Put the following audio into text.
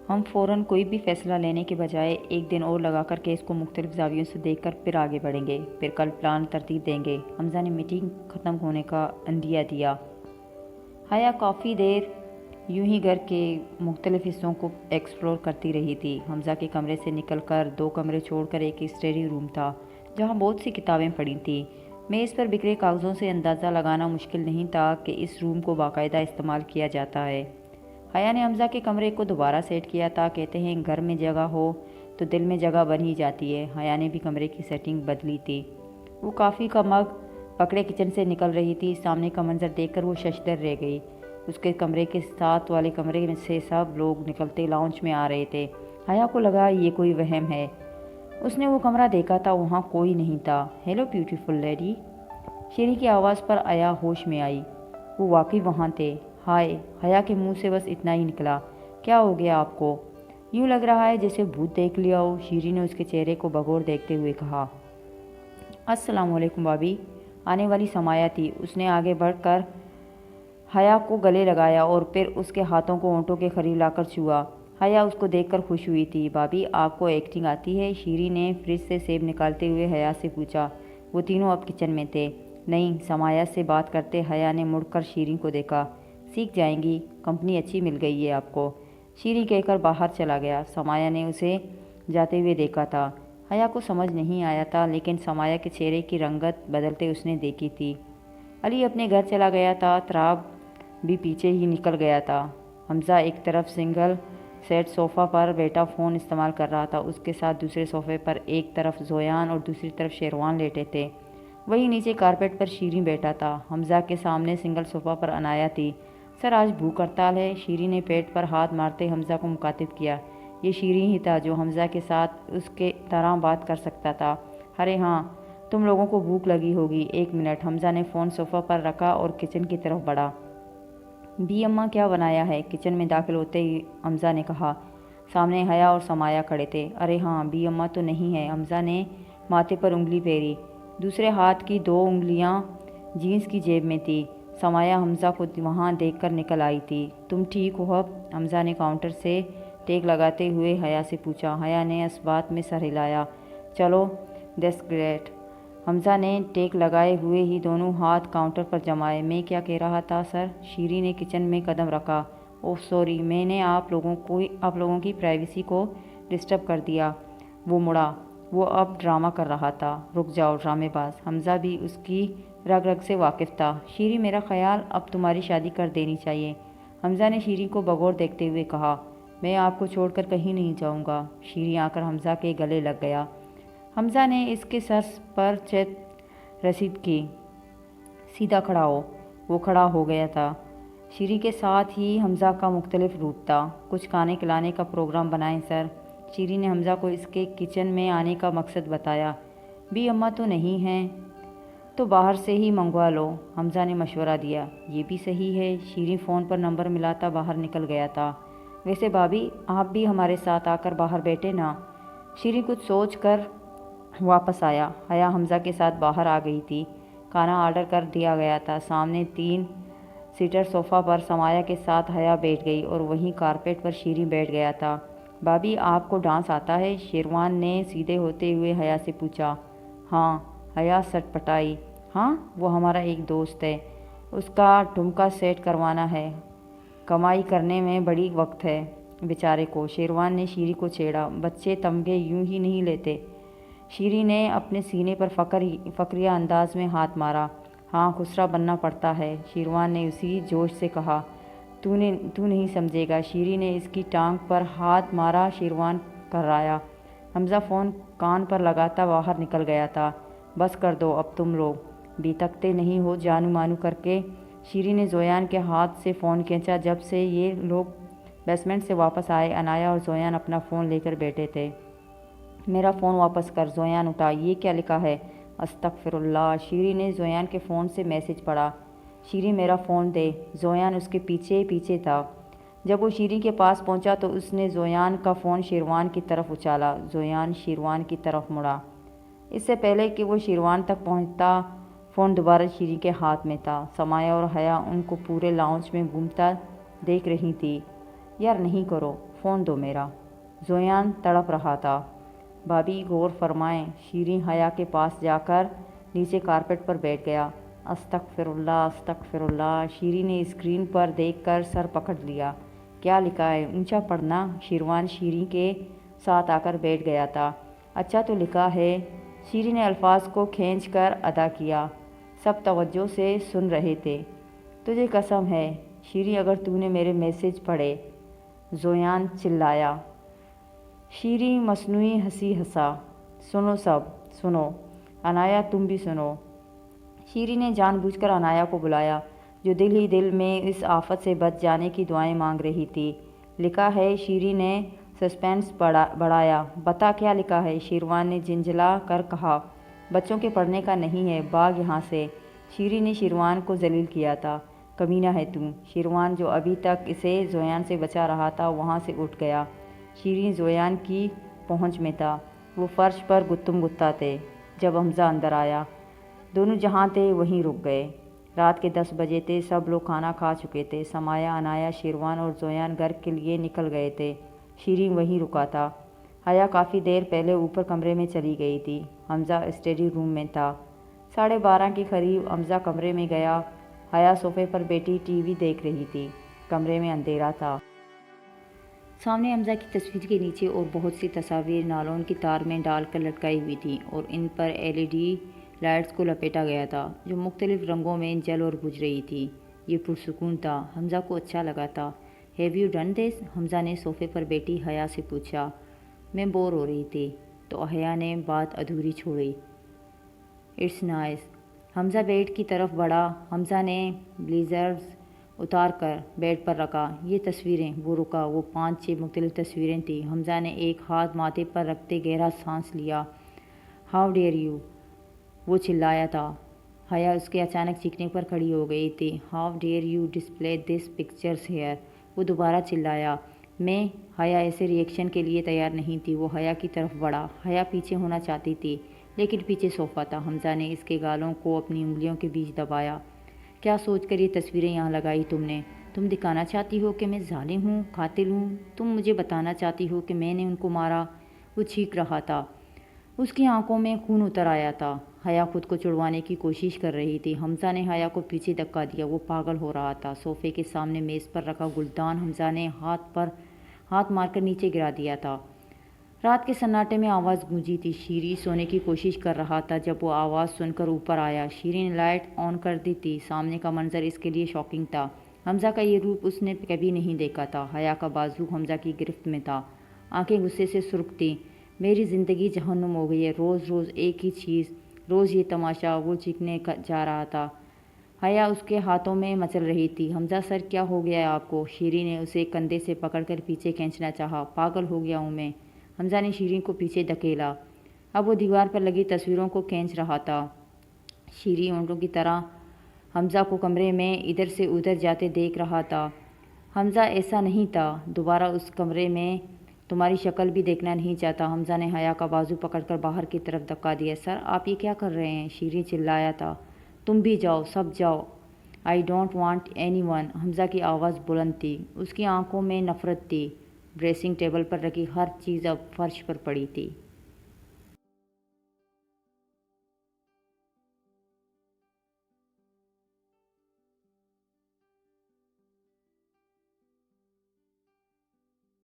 ہم فوراً کوئی بھی فیصلہ لینے کے بجائے ایک دن اور لگا کر کیس کو مختلف زاویوں سے دیکھ کر پھر آگے بڑھیں گے، پھر کل پلان ترتیب دیں گے۔ حمزہ نے میٹنگ ختم ہونے کا عندیہ دیا۔ حیا کافی دیر یوں ہی گھر کے مختلف حصوں کو ایکسپلور کرتی رہی تھی۔ حمزہ کے کمرے سے نکل کر 2 کمرے چھوڑ کر ایک اسٹڈی روم تھا جہاں بہت سی کتابیں پڑی تھیں۔ میز پر بکھرے کاغذوں سے اندازہ لگانا مشکل نہیں تھا کہ اس روم کو باقاعدہ استعمال کیا جاتا ہے۔ حیا نے حمزہ کے کمرے کو دوبارہ سیٹ کیا تھا۔ کہتے ہیں گھر میں جگہ ہو تو دل میں جگہ بن ہی جاتی ہے۔ حیا نے بھی کمرے کی سیٹنگ بدلی تھی۔ وہ کافی کا مگ پکڑے کچن سے نکل رہی تھی۔ سامنے کا منظر دیکھ کر وہ ششدر رہ گئی۔ اس کے کمرے کے ساتھ والے کمرے سے سب لوگ نکلتے لاؤنج میں آ رہے تھے۔ حیا کو لگا یہ کوئی وہم ہے۔ اس نے وہ کمرہ دیکھا تھا، وہاں کوئی نہیں تھا۔ ہیلو بیوٹیفل لیڈی، شیری کی آواز پر حیا ہوش میں آئی۔ وہ واقعی وہاں تھے۔ ہائے، حیا کے منہ سے بس اتنا ہی نکلا۔ کیا ہو گیا آپ کو؟ یوں لگ رہا ہے جیسے بھوت دیکھ لیا ہو، شیری نے اس کے چہرے کو بغور دیکھتے ہوئے کہا۔ السلام علیکم بھابی، آنے والی سمایا تھی۔ اس نے آگے بڑھ کر حیا کو گلے لگایا اور پھر اس کے ہاتھوں کو ہونٹوں کے قریب لا کر چھوا۔ حیا اس کو دیکھ کر خوش ہوئی تھی۔ بھابی آپ کو ایکٹنگ آتی ہے؟ شیری نے فریج سے سیب نکالتے ہوئے حیا سے پوچھا۔ وہ تینوں اب کچن میں تھے۔ نہیں، سمایا سے بات کرتے حیا نے مڑ کر شیری کو دیکھا۔ سیکھ جائیں گی، کمپنی اچھی مل گئی ہے آپ کو، شیری کہہ کر باہر چلا گیا۔ سمایا نے اسے جاتے ہوئے دیکھا تھا۔ حیا کو سمجھ نہیں آیا تھا، لیکن سمایا کے چہرے کی رنگت بدلتے اس نے دیکھی تھی۔ علی اپنے گھر چلا گیا تھا، تراب بھی پیچھے ہی نکل گیا تھا۔ حمزہ ایک طرف سنگل سیٹ صوفہ پر بیٹھا فون استعمال کر رہا تھا۔ اس کے ساتھ دوسرے صوفے پر ایک طرف زویان اور دوسری طرف شیروان لیٹے تھے۔ وہیں نیچے کارپیٹ پر شیریں بیٹھا تھا۔ حمزہ کے سامنے سنگل صوفہ پر عنایا تھی۔ سر آج بھوک ہڑتال ہے، شیریں نے پیٹ پر ہاتھ مارتے حمزہ کو مخاطب کیا۔ یہ شیریں ہی تھا جو حمزہ کے ساتھ اس کے طرح بات کر سکتا تھا۔ ارے ہاں، تم لوگوں کو بھوک لگی ہوگی، ایک منٹ۔ حمزہ نے فون صوفہ پر رکھا اور کچن کی طرف بڑھا۔ بی اماں کیا بنایا ہے؟ کچن میں داخل ہوتے ہی حمزہ نے کہا۔ سامنے حیا اور سمایا کھڑے تھے۔ ارے ہاں، بی اماں تو نہیں ہے۔ حمزہ نے ماتھے پر انگلی پھیری۔ دوسرے ہاتھ کی 2 انگلیاں جینس کی جیب میں تھی۔ سمایا حمزہ کو وہاں دیکھ کر نکل آئی تھی۔ تم ٹھیک ہو اب؟ حمزہ نے کاؤنٹر سے ٹیک لگاتے ہوئے حیا سے پوچھا۔ حیا نے اس بات میں سر ہلایا۔ چلو، دیٹس گریٹ۔ حمزہ نے ٹیک لگائے ہوئے ہی دونوں ہاتھ کاؤنٹر پر جمائے۔ میں کیا کہہ رہا تھا سر؟ شیری نے کچن میں قدم رکھا۔ اوہ سوری، میں نے آپ لوگوں کی پرائیویسی کو ڈسٹرب کر دیا۔ وہ مڑا۔ وہ اب ڈرامہ کر رہا تھا۔ رک جاؤ ڈرامے باز۔ حمزہ بھی اس کی رگ رگ سے واقف تھا۔ شیری میرا خیال اب تمہاری شادی کر دینی چاہیے، حمزہ نے شیری کو بغور دیکھتے ہوئے کہا۔ میں آپ کو چھوڑ کر کہیں نہیں جاؤں گا۔ شیری آ کر حمزہ کے گلے لگ گیا۔ حمزہ نے اس کے سر پر چیت رسید کی۔ سیدھا کھڑا ہو۔ وہ کھڑا ہو گیا تھا۔ شیری کے ساتھ ہی حمزہ کا مختلف روٹ تھا۔ کچھ کھانے کھلانے کا پروگرام بنائیں سر۔ شیری نے حمزہ کو اس کے کچن میں آنے کا مقصد بتایا۔ بی اماں تو نہیں ہیں تو باہر سے ہی منگوا لو، حمزہ نے مشورہ دیا۔ یہ بھی صحیح ہے۔ شیری فون پر نمبر ملاتا باہر نکل گیا تھا۔ ویسے بھابی، آپ بھی ہمارے ساتھ آ کر باہر بیٹھے نا۔ شیری کچھ سوچ کر واپس آیا۔ حیا حمزہ کے ساتھ باہر آ گئی تھی۔ کھانا آرڈر کر دیا گیا تھا۔ سامنے 3 سیٹر صوفہ پر سمایا کے ساتھ حیا بیٹھ گئی اور وہیں کارپیٹ پر شیری بیٹھ گیا تھا۔ بھابی آپ کو ڈانس آتا ہے؟ شیروان نے سیدھے ہوتے ہوئے حیا سے پوچھا۔ ہاں، حیا سٹ پٹائی۔ ہاں، وہ ہمارا ایک دوست ہے، اس کا ٹھمکا سیٹ کروانا ہے، کمائی کرنے میں بڑی وقت ہے بیچارے کو۔ شیروان نے شیری کو چھیڑا۔ بچے تمغے یوں ہی نہیں لیتے۔ شیری نے اپنے سینے پر فقریہ انداز میں ہاتھ مارا۔ ہاں، خسرا بننا پڑتا ہے، شیروان نے اسی جوش سے کہا۔ تو نہیں سمجھے گا۔ شیری نے اس کی ٹانگ پر ہاتھ مارا۔ شیروان کرایا۔ حمزہ فون کان پر لگاتا باہر نکل گیا تھا۔ بس کر دو اب تم لوگ بھی، تکتے نہیں ہو جانو مانو کر کے۔ شیری نے زویان کے ہاتھ سے فون کھینچا۔ جب سے یہ لوگ بیسمنٹ سے واپس آئے، عنایا اور زویان اپنا فون لے کر بیٹھے تھے۔ میرا فون واپس کر، زویان اٹھا۔ یہ کیا لکھا ہے؟ استغفر اللہ۔ شیری نے زویان کے فون سے میسج پڑھا۔ شیری میرا فون دے۔ زویان اس کے پیچھے پیچھے تھا۔ جب وہ شیری کے پاس پہنچا تو اس نے زویان کا فون شیروان کی طرف اچھالا۔ زویان شیروان کی طرف مڑا۔ اس سے پہلے کہ وہ شیروان تک پہنچتا، فون دوبارہ شیری کے ہاتھ میں تھا۔ سمایا اور حیا ان کو پورے لاؤنج میں گھومتا دیکھ رہی تھی۔ یار نہیں کرو، فون دو میرا۔ زویان تڑپ رہا تھا۔ بھابی غور فرمائیں۔ شیریں حیا کے پاس جا کر نیچے کارپیٹ پر بیٹھ گیا۔ استغفر اللہ استغفر اللہ۔ شیریں نے اسکرین پر دیکھ کر سر پکڑ لیا۔ کیا لکھا ہے؟ اونچا پڑھنا۔ شیروان شیریں کے ساتھ آ کر بیٹھ گیا تھا۔ اچھا تو لکھا ہے۔ شیریں نے الفاظ کو کھینچ کر ادا کیا۔ سب توجہ سے سن رہے تھے۔ تجھے قسم ہے شیریں اگر تو نے میرے میسج پڑھے، زویان چلایا۔ شیریں مصنوعی ہنسی ہنسا۔ سنو سب سنو، عنایا تم بھی سنو۔ شیریں نے جان بوجھ کر عنایا کو بلایا، جو دل ہی دل میں اس آفت سے بچ جانے کی دعائیں مانگ رہی تھی۔ لکھا ہے؟ شیریں نے سسپینس بڑھایا۔ بتا کیا لکھا ہے؟ شیروان نے جھنجھلا کر کہا۔ بچوں کے پڑھنے کا نہیں ہے، بھاگ یہاں سے۔ شیریں نے شیروان کو ذلیل کیا تھا۔ کمینہ ہے تو۔ شیروان جو ابھی تک اسے زویان سے بچا رہا تھا وہاں سے اٹھ گیا۔ شیریں زویان کی پہنچ میں تھا۔ وہ فرش پر گتم گتا تھے جب حمزہ اندر آیا۔ دونوں جہاں تھے وہیں رک گئے۔ رات کے 10 بجے تھے۔ سب لوگ کھانا کھا چکے تھے۔ سمایا، عنایا، شیروان اور زویان گھر کے لیے نکل گئے تھے۔ شیریں وہیں رکا تھا۔ حیا کافی دیر پہلے اوپر کمرے میں چلی گئی تھی۔ حمزہ اسٹڈی روم میں تھا۔ 12:30 کے قریب حمزہ کمرے میں گیا۔ حیا صوفے پر بیٹھی ٹی وی دیکھ رہی تھی۔ کمرے میں اندھیرا تھا۔ سامنے حمزہ کی تصویر کے نیچے اور بہت سی تصاویر نالون کی تار میں ڈال کر لٹکائی ہوئی تھیں اور ان پر LED لائٹس کو لپیٹا گیا تھا جو مختلف رنگوں میں جل اور بجھ رہی تھی۔ یہ پرسکون تھا۔ حمزہ کو اچھا لگا تھا۔ Have you done this? Hamza نے صوفے پر بیٹھی حیا سے پوچھا۔ میں بور ہو رہی تھی تو حیا نے بات ادھوری چھوڑی۔ It's nice. حمزہ بیڈ کی طرف بڑھا۔ حمزہ نے بلیزرز اتار کر بیڈ پر رکھا۔ یہ تصویریں۔ وہ رکا۔ وہ 5-6 مختلف تصویریں تھیں۔ حمزہ نے ایک ہاتھ ماتھے پر رکھتے گہرا سانس لیا۔ How dare you! وہ چلایا تھا۔ حیا اس کے اچانک چیخنے پر کھڑی ہو گئی تھی۔ How dare you display this pictures here! وہ دوبارہ چلایا۔ میں حیا ایسے ری ایکشن کے لیے تیار نہیں تھی۔ وہ حیا کی طرف بڑھا۔ حیا پیچھے ہونا چاہتی تھی لیکن پیچھے صوفہ تھا۔ حمزہ نے اس کے گالوں کو اپنی انگلیوں کے بیچ دبایا۔ کیا سوچ کر یہ تصویریں یہاں لگائی تم نے؟ تم دکھانا چاہتی ہو کہ میں ظالم ہوں، قاتل ہوں؟ تم مجھے بتانا چاہتی ہو کہ میں نے ان کو مارا؟ وہ چیخ رہا تھا۔ اس کی آنکھوں میں خون اتر آیا تھا۔ حیا خود کو چھڑوانے کی کوشش کر رہی تھی۔ حمزہ نے حیا کو پیچھے دھکا دیا۔ وہ پاگل ہو رہا تھا۔ صوفے کے سامنے میز پر رکھا گلدان حمزہ نے ہاتھ مار کر نیچے گرا دیا تھا۔ رات کے سناٹے میں آواز گونجی تھی۔ شیریں سونے کی کوشش کر رہا تھا جب وہ آواز سن کر اوپر آیا۔ شیریں نے لائٹ آن کر دی تھی۔ سامنے کا منظر اس کے لیے شاکنگ تھا۔ حمزہ کا یہ روپ اس نے کبھی نہیں دیکھا تھا۔ حیا کا بازو حمزہ کی گرفت میں تھا۔ آنکھیں غصے سے سرخ تھیں۔ میری زندگی جہنم ہو گئی ہے۔ روز روز ایک ہی چیز، روز یہ تماشا۔ وہ چیخنے جا رہا تھا۔ حیا اس کے ہاتھوں میں مچل رہی تھی۔ حمزہ سر کیا ہو گیا ہے آپ کو؟ شیریں نے اسے کندھے سے پکڑ کر پیچھے کھینچنا چاہا۔ پاگل ہو گیا ہوں میں۔ حمزہ نے شیریں کو پیچھے دھکیلا۔ اب وہ دیوار پر لگی تصویروں کو کھینچ رہا تھا۔ شیریں اونٹوں کی طرح حمزہ کو کمرے میں ادھر سے ادھر جاتے دیکھ رہا تھا۔ حمزہ ایسا نہیں تھا۔ دوبارہ اس کمرے میں تمہاری شکل بھی دیکھنا نہیں چاہتا۔ حمزہ نے حیا کا بازو پکڑ کر باہر کی طرف دھکا دیا۔ سر آپ یہ کیا کر رہے ہیں؟ شیریں چلایا تھا۔ تم بھی جاؤ، سب جاؤ۔ I don't want any one. Hamza کی آواز بلند تھی۔ اس کی آنکھوں میں نفرت تھی۔ ڈریسنگ ٹیبل پر رکھی ہر چیز اب فرش پر پڑی تھی۔